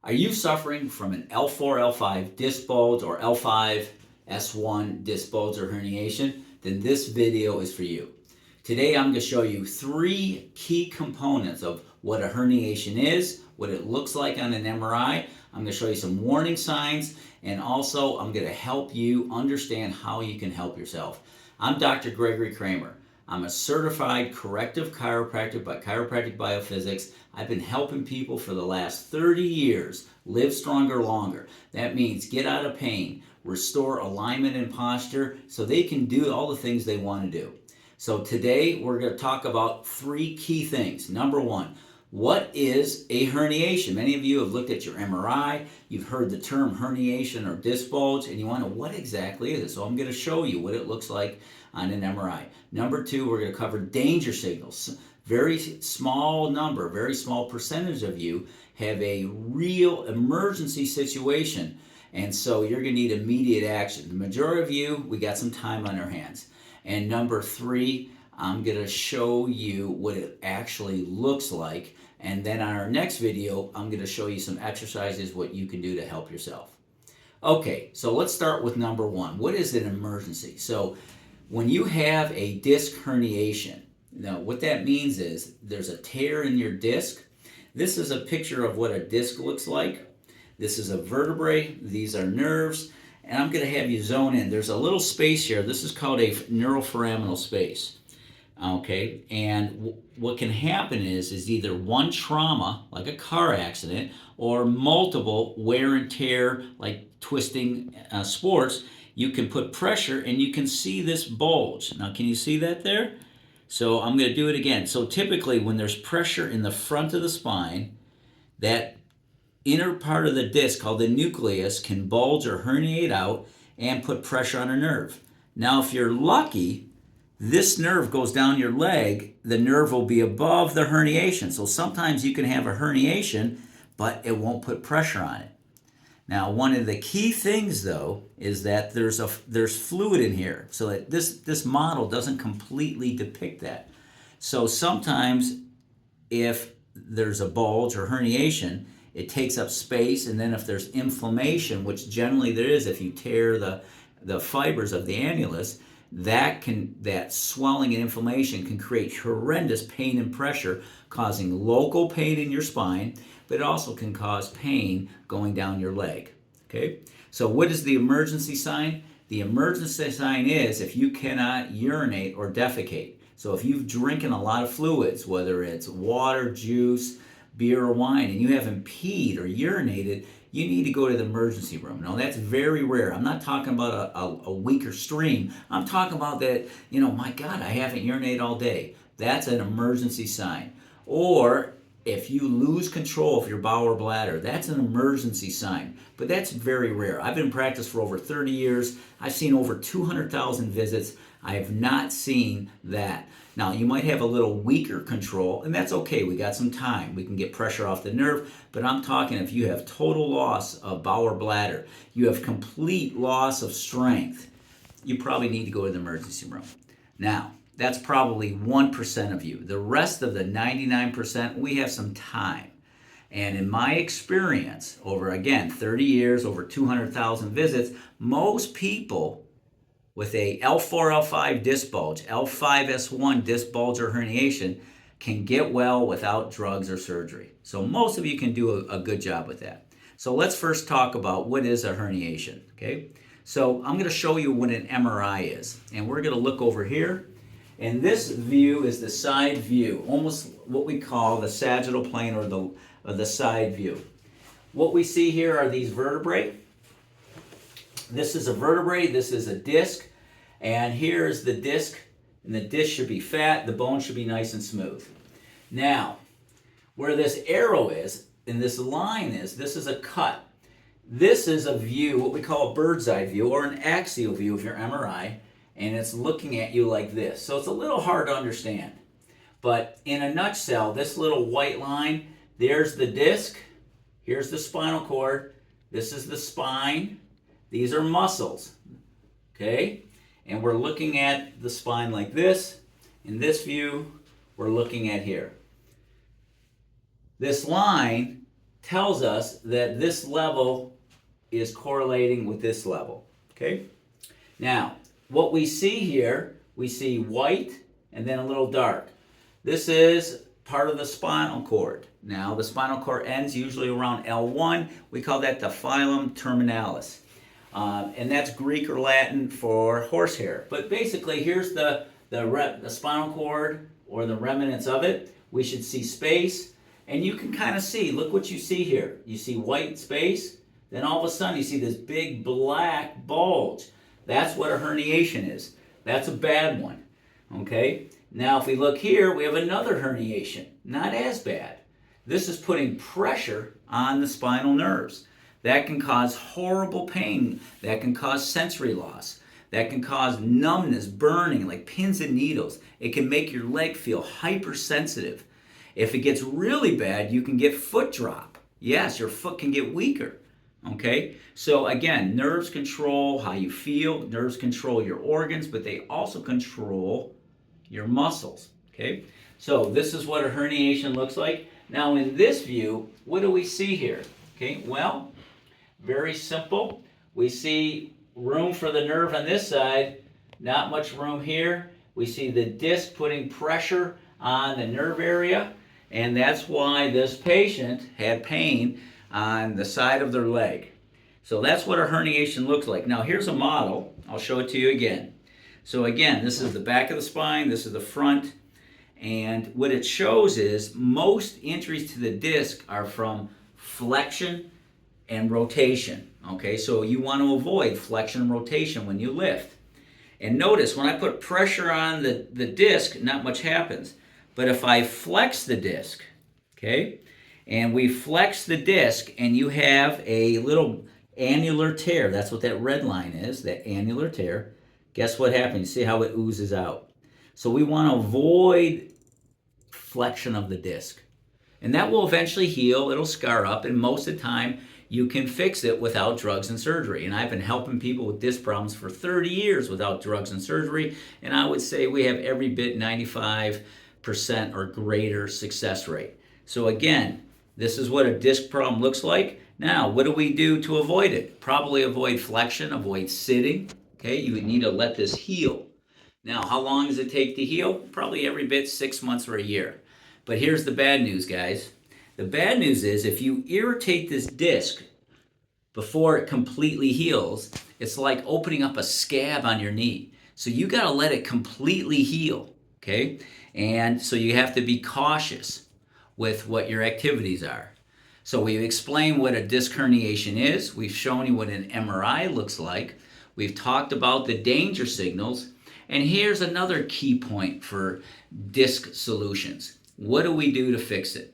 Are you suffering from an L4-L5 disc bulge or L5-S1 disc bulge or herniation? Then this video is for you. Today I'm going to show you 3 key components of what a herniation is, what it looks like on an MRI. I'm going to show you some warning signs, and also I'm going to help you understand how you can help yourself. I'm Dr. Gregory Kramer. I'm a certified corrective chiropractor by Chiropractic Biophysics. I've been helping people for the last 30 years live stronger longer. That means get out of pain, restore alignment and posture so they can do all the things they want to do. So today we're going to talk about 3 key things. Number 1, what is a herniation? Many of you have looked at your MRI, you've heard the term herniation or disc bulge, and you want to know what exactly is it. So I'm going to show you what it looks like on an MRI. Number 2, we're going to cover danger signals. Very small number, very small percentage of you have a real emergency situation, and so you're going to need immediate action. The majority of you, we got some time on our hands. And number 3, I'm going to show you what it actually looks like, and then on our next video, I'm going to show you some exercises, what you can do to help yourself. Okay, so let's start with number 1. What is an emergency? So when you have a disc herniation, now what that means is there's a tear in your disc. This is a picture of what a disc looks like. This is a vertebrae, these are nerves, and I'm going to have you zone in. There's a little space here. This is called a neuroforaminal space. Okay, and what can happen is either one trauma, like a car accident, or multiple wear and tear, like twisting sports. You can put pressure and you can see this bulge. Now, can you see that there? So I'm going to do it again. So typically when there's pressure in the front of the spine, that inner part of the disc called the nucleus can bulge or herniate out and put pressure on a nerve. Now, if you're lucky, this nerve goes down your leg, the nerve will be above the herniation. So sometimes you can have a herniation, but it won't put pressure on it. Now, one of the key things, though, is that there's fluid in here, so that this model doesn't completely depict that. So sometimes if there's a bulge or herniation, it takes up space, and then if there's inflammation, which generally there is if you tear the fibers of the annulus, that swelling and inflammation can create horrendous pain and pressure, causing local pain in your spine, but it also can cause pain going down your leg. Okay? So what is the emergency sign? The emergency sign is if you cannot urinate or defecate. So if you've drinking a lot of fluids, whether it's water, juice, beer, or wine, and you haven't peed or urinated, you need to go to the emergency room. Now, that's very rare. I'm not talking about a weaker stream. I'm talking about that, my God, I haven't urinated all day. That's an emergency sign. Or if you lose control of your bowel or bladder, that's an emergency sign. But that's very rare. I've been in practice for over 30 years. I've seen over 200,000 visits. I have not seen that. Now, you might have a little weaker control, and that's okay. We got some time. We can get pressure off the nerve, but I'm talking if you have total loss of bowel or bladder, you have complete loss of strength, you probably need to go to the emergency room. Now, that's probably 1% of you. The rest of the 99%, we have some time. And in my experience, over, again, 30 years, over 200,000 visits, most people with a L4-L5 disc bulge, L5-S1 disc bulge or herniation can get well without drugs or surgery. So most of you can do a good job with that. So let's first talk about what is a herniation, okay? So I'm going to show you what an MRI is. And we're going to look over here. And this view is the side view, almost what we call the sagittal plane or the side view. What we see here are these vertebrae. This is a vertebrae, this is a disc, and here's the disc, and the disc should be fat, the bone should be nice and smooth. Now, where this arrow is, and this line is, this is a cut. This is a view, what we call a bird's eye view, or an axial view of your MRI, and it's looking at you like this. So it's a little hard to understand. But in a nutshell, this little white line, there's the disc, here's the spinal cord, this is the spine, these are muscles, okay? And we're looking at the spine like this. In this view, we're looking at here. This line tells us that this level is correlating with this level, okay? Now, what we see here, we see white and then a little dark. This is part of the spinal cord. Now, the spinal cord ends usually around L1. We call that the filum terminalis. And that's Greek or Latin for horsehair. But basically, here's the spinal cord or the remnants of it. We should see space. And you can kind of see, look what you see here. You see white space, then all of a sudden you see this big black bulge. That's what a herniation is. That's a bad one, okay? Now if we look here, we have another herniation, not as bad. This is putting pressure on the spinal nerves. That can cause horrible pain. That can cause sensory loss. That can cause numbness, burning, like pins and needles. It can make your leg feel hypersensitive. If it gets really bad, you can get foot drop. Yes, your foot can get weaker. Okay? So again, nerves control how you feel, nerves control your organs, but they also control your muscles. Okay? So this is what a herniation looks like. Now in this view, what do we see here? Okay, well, very simple. We see room for the nerve on this side, not much room here. We see the disc putting pressure on the nerve area. And that's why this patient had pain on the side of their leg. So that's what a herniation looks like. Now here's a model. I'll show it to you again. So again, this is the back of the spine, this is the front. And what it shows is most injuries to the disc are from flexion and rotation. Okay, so you want to avoid flexion and rotation when you lift. And notice when I put pressure on the disc, not much happens. But if I flex the disc, okay, and we flex the disc and you have a little annular tear, that's what that red line is, that annular tear, guess what happens? You see how it oozes out. So we want to avoid flexion of the disc. And that will eventually heal, it'll scar up, and most of the time you can fix it without drugs and surgery. And I've been helping people with disc problems for 30 years without drugs and surgery, and I would say we have every bit 95% or greater success rate. So again, this is what a disc problem looks like. Now, what do we do to avoid it? Probably avoid flexion, avoid sitting. Okay, you would need to let this heal. Now, how long does it take to heal? Probably every bit 6 months or a year. But here's the bad news, guys. The bad news is if you irritate this disc before it completely heals, it's like opening up a scab on your knee. So you got to let it completely heal, okay? And so you have to be cautious with what your activities are. So we've explained what a disc herniation is. We've shown you what an MRI looks like. We've talked about the danger signals. And here's another key point for disc solutions. What do we do to fix it?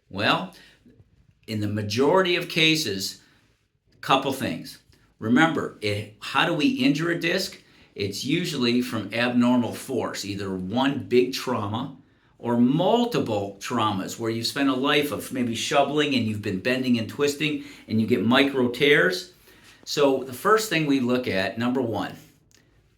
Well, in the majority of cases, a couple things. Remember, how do we injure a disc? It's usually from abnormal force, either one big trauma or multiple traumas where you've spent a life of maybe shoveling and you've been bending and twisting and you get micro tears. So the first thing we look at, number one,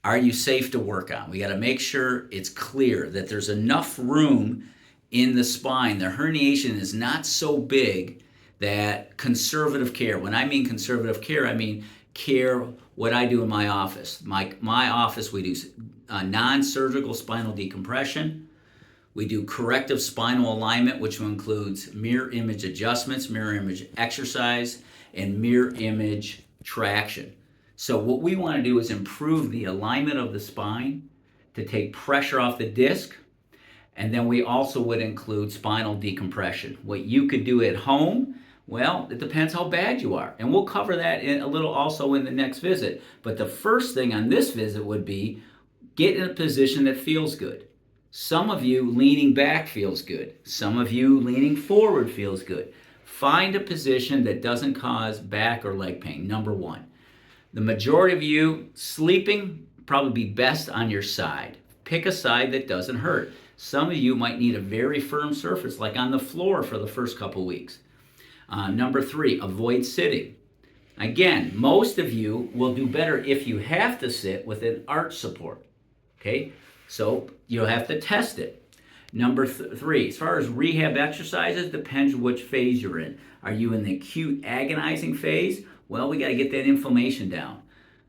are you safe to work on? We got to make sure it's clear that there's enough room in the spine. The herniation is not so big that conservative care, when I mean conservative care, I mean care what I do in my office. My office, we do non-surgical spinal decompression. We do corrective spinal alignment, which includes mirror image adjustments, mirror image exercise, and mirror image traction. So what we want to do is improve the alignment of the spine to take pressure off the disc. And then we also would include spinal decompression. What you could do at home, well, it depends how bad you are. And we'll cover that a little also in the next visit. But the first thing on this visit would be get in a position that feels good. Some of you leaning back feels good. Some of you leaning forward feels good. Find a position that doesn't cause back or leg pain, number one. The majority of you sleeping probably be best on your side. Pick a side that doesn't hurt. Some of you might need a very firm surface, like on the floor for the first couple weeks. Number three, avoid sitting. Again, most of you will do better if you have to sit with an arch support. Okay, so you'll have to test it. Number three, as far as rehab exercises, depends which phase you're in. Are you in the acute agonizing phase? Well, we got to get that inflammation down.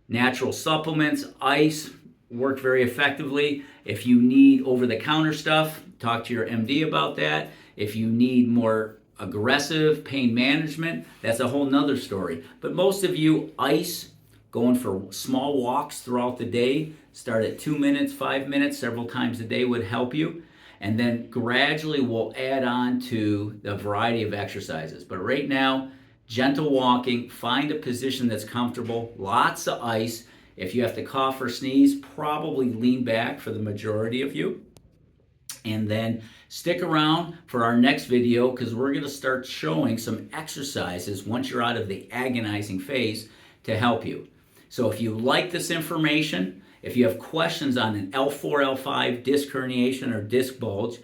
Natural supplements, ice, work very effectively. If you need over-the-counter stuff, talk to your MD about that. If you need more aggressive pain management, that's a whole nother story. But most of you, ice, going for small walks throughout the day, start at 2 minutes, 5 minutes, several times a day would help you. And then gradually we'll add on to the variety of exercises. But right now, gentle walking, find a position that's comfortable, lots of ice. If you have to cough or sneeze, probably lean back for the majority of you. And then stick around for our next video because we're going to start showing some exercises once you're out of the agonizing phase to help you. So if you like this information, if you have questions on an L4-L5 disc herniation or disc bulge,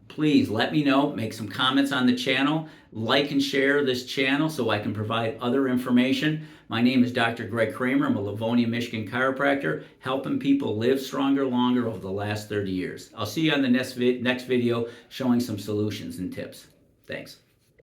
please let me know. Make some comments on the channel. Like and share this channel so I can provide other information. My name is Dr. Greg Kramer. I'm a Livonia, Michigan chiropractor, helping people live stronger, longer over the last 30 years. I'll see you on the next video showing some solutions and tips. Thanks.